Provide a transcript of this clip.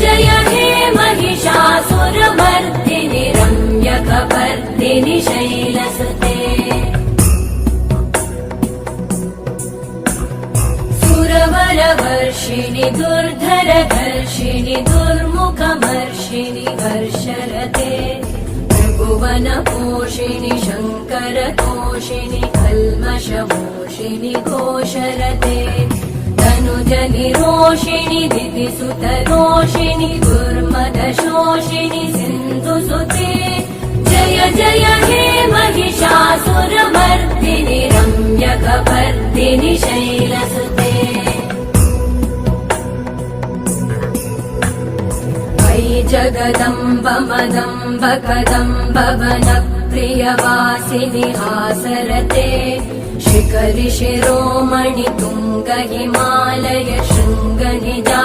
जय हे महिषासुरमर्दिनि रम्यकपर्दिनि शैलसुते सुरवरवर्षिणि दुर्धरधर्षिणि दुर्मुखमर्षिणि वर्षरते त्रिभुवनपोषिणि शङ्करतोषिणि कल्मषमोषिणि घोषरते तनुजनिरोषिणि दितिसुतरोषिणि दुर्मदशोषिणि सिन्धुसुते जय जय हे महिषासुरमर्दिनि रम्यकपर्दिनि शैलसुते जगदम्ब मदम्ब कदम्ब वनप्रियवासिनि हासरते शिखरि शिरोमणि तुङ्ग हिमालय शृङ्ग निजा